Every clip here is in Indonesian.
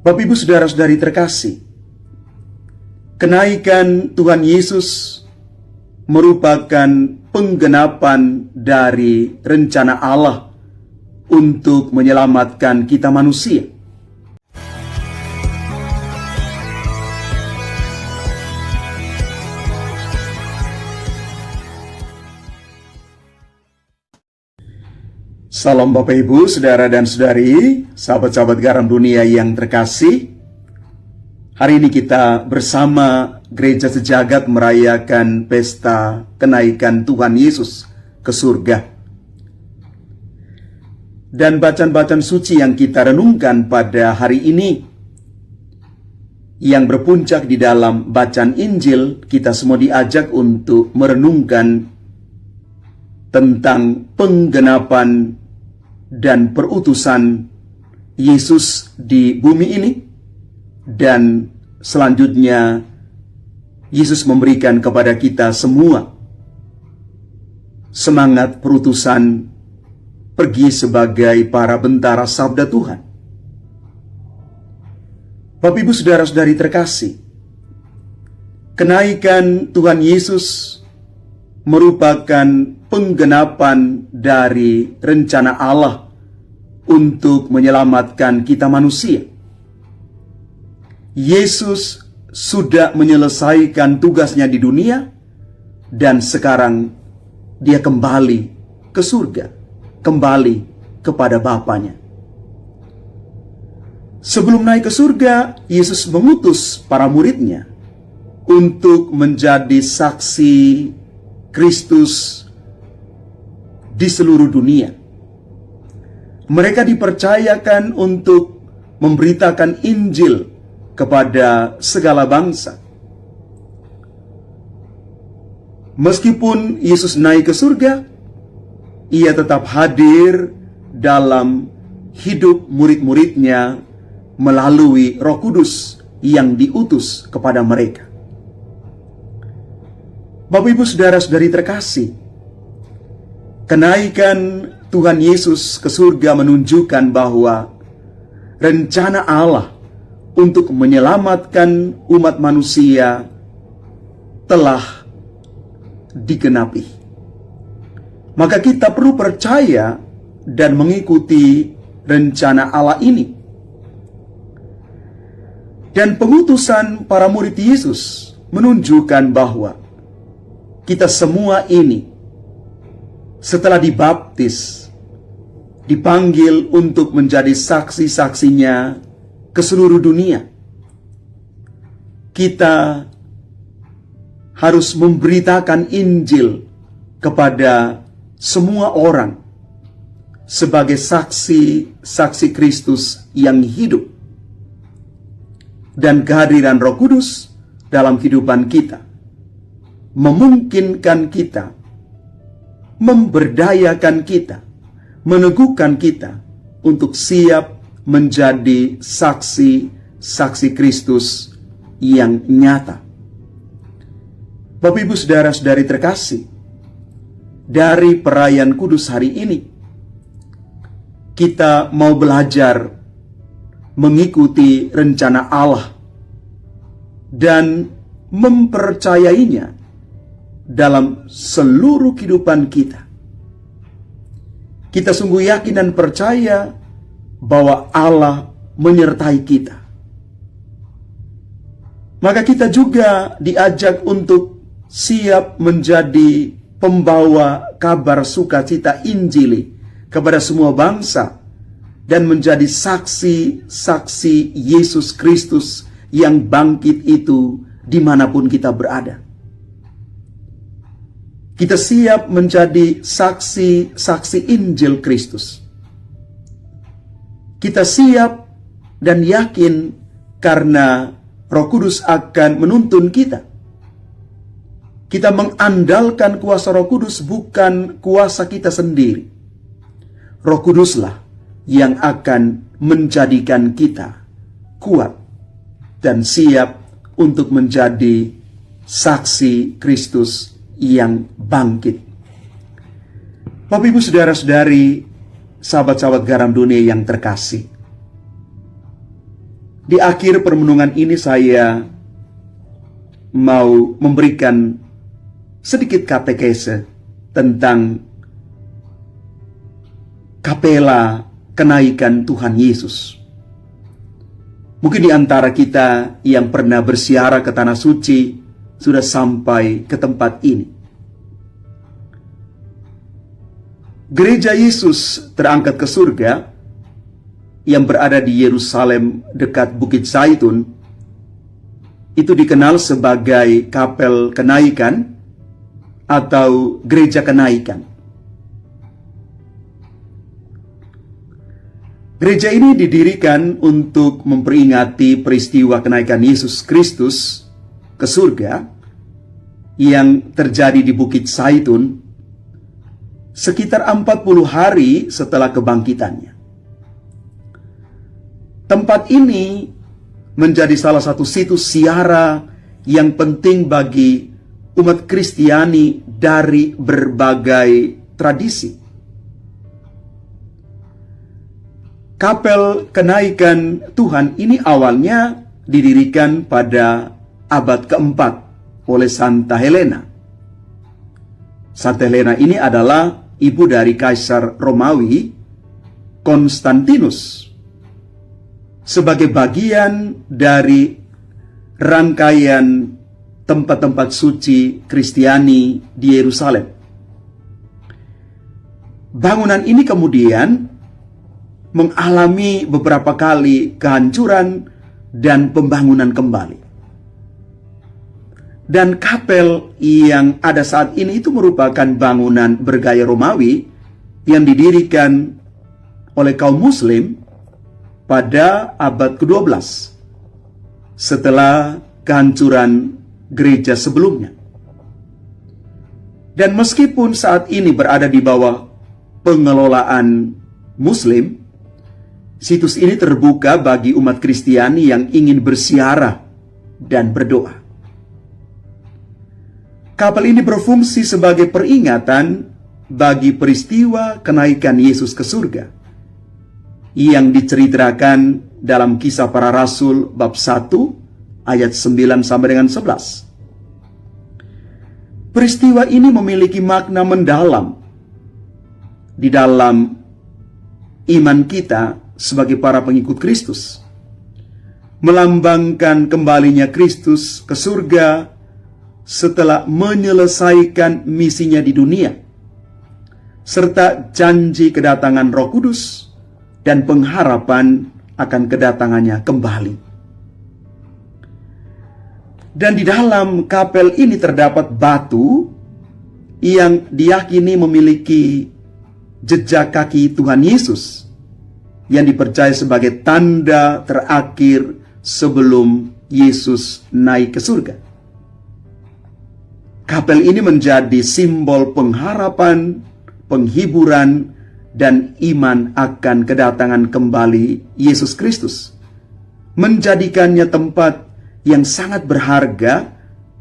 Bapak Ibu Saudara-saudari terkasih, kenaikan Tuhan Yesus merupakan penggenapan dari rencana Allah untuk menyelamatkan kita manusia. Salam Bapak Ibu, Saudara dan Saudari, sahabat-sahabat garam dunia yang terkasih. Hari ini kita bersama Gereja Sejagat merayakan pesta kenaikan Tuhan Yesus ke surga. Dan bacaan-bacaan suci yang kita renungkan pada hari ini, yang berpuncak di dalam bacaan Injil, kita semua diajak untuk merenungkan tentang penggenapan dan perutusan Yesus di bumi ini, dan selanjutnya Yesus memberikan kepada kita semua semangat perutusan pergi sebagai para bentara sabda Tuhan. Bapak Ibu Saudara-saudari terkasih, kenaikan Tuhan Yesus merupakan penggenapan dari rencana Allah untuk menyelamatkan kita manusia. Yesus sudah menyelesaikan tugasnya di dunia, dan sekarang dia kembali ke surga, kembali kepada Bapanya. Sebelum naik ke surga, Yesus mengutus para muridnya untuk menjadi saksi Kristus di seluruh dunia. Mereka dipercayakan untuk memberitakan Injil kepada segala bangsa. Meskipun Yesus naik ke surga, ia tetap hadir dalam hidup murid-muridnya melalui Roh Kudus yang diutus kepada mereka. Bapak Ibu Saudara-saudari terkasih, kenaikan Tuhan Yesus ke surga menunjukkan bahwa rencana Allah untuk menyelamatkan umat manusia telah digenapi. Maka kita perlu percaya dan mengikuti rencana Allah ini. Dan pengutusan para murid Yesus menunjukkan bahwa kita semua ini setelah dibaptis dipanggil untuk menjadi saksi-saksinya ke seluruh dunia. Kita harus memberitakan Injil kepada semua orang sebagai saksi-saksi Kristus yang hidup, dan kehadiran Roh Kudus dalam kehidupan kita memungkinkan kita, memberdayakan kita, meneguhkan kita untuk siap menjadi saksi-saksi Kristus yang nyata. Bapak Ibu Saudara-saudari terkasih, dari perayaan Kudus hari ini, kita mau belajar mengikuti rencana Allah dan mempercayainya dalam seluruh kehidupan kita. Kita sungguh yakin dan percaya bahwa Allah menyertai kita. Maka kita juga diajak untuk siap menjadi pembawa kabar sukacita Injil kepada semua bangsa, dan menjadi saksi-saksi Yesus Kristus yang bangkit itu dimanapun kita berada. Kita siap menjadi saksi-saksi Injil Kristus. Kita siap dan yakin karena Roh Kudus akan menuntun kita. Kita mengandalkan kuasa Roh Kudus, bukan kuasa kita sendiri. Roh Kuduslah yang akan menjadikan kita kuat dan siap untuk menjadi saksi Kristus yang bangkit. Bapak Ibu Saudara-saudari, sahabat-sahabat garam dunia yang terkasih, Di akhir permenungan ini saya mau memberikan sedikit katekese tentang kapela kenaikan Tuhan Yesus. Mungkin di antara kita yang pernah berziarah ke Tanah Suci sudah sampai ke tempat ini. Gereja Yesus terangkat ke surga yang berada di Yerusalem dekat Bukit Zaitun itu dikenal sebagai Kapel Kenaikan atau Gereja Kenaikan. Gereja ini didirikan untuk memperingati peristiwa kenaikan Yesus Kristus ke surga yang terjadi di Bukit Zaitun sekitar 40 hari setelah kebangkitannya. Tempat ini menjadi salah satu situs ziarah yang penting bagi umat Kristiani dari berbagai tradisi. Kapel Kenaikan Tuhan ini awalnya didirikan pada abad keempat oleh Santa Helena. Santa Helena ini adalah ibu dari Kaisar Romawi Konstantinus. Sebagai bagian dari rangkaian tempat-tempat suci Kristiani di Yerusalem. Bangunan ini kemudian mengalami beberapa kali kehancuran dan pembangunan kembali. Dan kapel yang ada saat ini itu merupakan bangunan bergaya Romawi yang didirikan oleh kaum Muslim pada abad ke-12 setelah kehancuran gereja sebelumnya. Dan meskipun saat ini berada di bawah pengelolaan Muslim, situs ini terbuka bagi umat Kristiani yang ingin berziarah dan berdoa. Kapel ini berfungsi sebagai peringatan bagi peristiwa kenaikan Yesus ke surga yang diceritakan dalam Kisah Para Rasul bab 1 ayat 9 sampai dengan 11. Peristiwa ini memiliki makna mendalam di dalam iman kita sebagai para pengikut Kristus, melambangkan kembalinya Kristus ke surga setelah menyelesaikan misinya di dunia, serta janji kedatangan Roh Kudus dan pengharapan akan kedatangannya kembali. Dan di dalam kapel ini terdapat batu yang diyakini memiliki jejak kaki Tuhan Yesus yang dipercaya sebagai tanda terakhir sebelum Yesus naik ke surga. Kapel ini menjadi simbol pengharapan, penghiburan, dan iman akan kedatangan kembali Yesus Kristus, menjadikannya tempat yang sangat berharga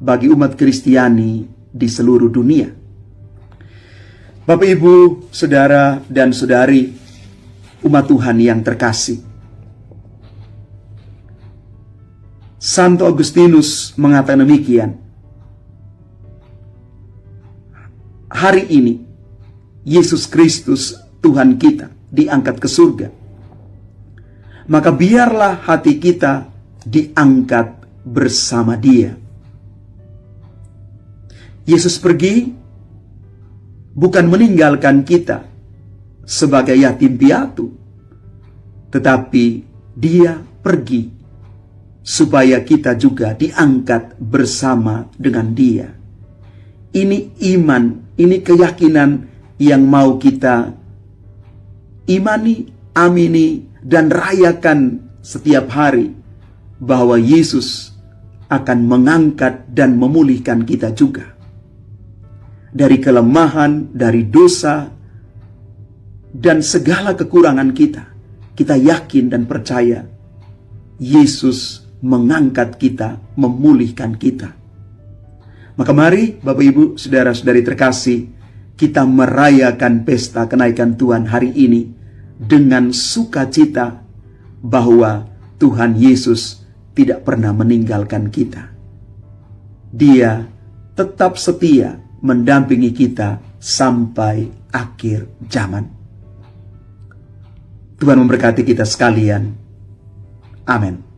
bagi umat Kristiani di seluruh dunia. Bapak, Ibu, Saudara, dan Saudari, umat Tuhan yang terkasih, Santo Agustinus mengatakan demikian, hari ini Yesus Kristus Tuhan kita diangkat ke surga, maka biarlah hati kita diangkat bersama Dia. Yesus pergi bukan meninggalkan kita sebagai yatim piatu, tetapi Dia pergi supaya kita juga diangkat bersama dengan Dia. Ini iman, ini keyakinan yang mau kita imani, amini, dan rayakan setiap hari, bahwa Yesus akan mengangkat dan memulihkan kita juga dari kelemahan, dari dosa, dan segala kekurangan kita. Kita yakin dan percaya Yesus mengangkat kita, memulihkan kita. Maka mari Bapak, Ibu, Saudara-saudari terkasih, kita merayakan pesta kenaikan Tuhan hari ini dengan sukacita, bahwa Tuhan Yesus tidak pernah meninggalkan kita. Dia tetap setia mendampingi kita sampai akhir zaman. Tuhan memberkati kita sekalian. Amin.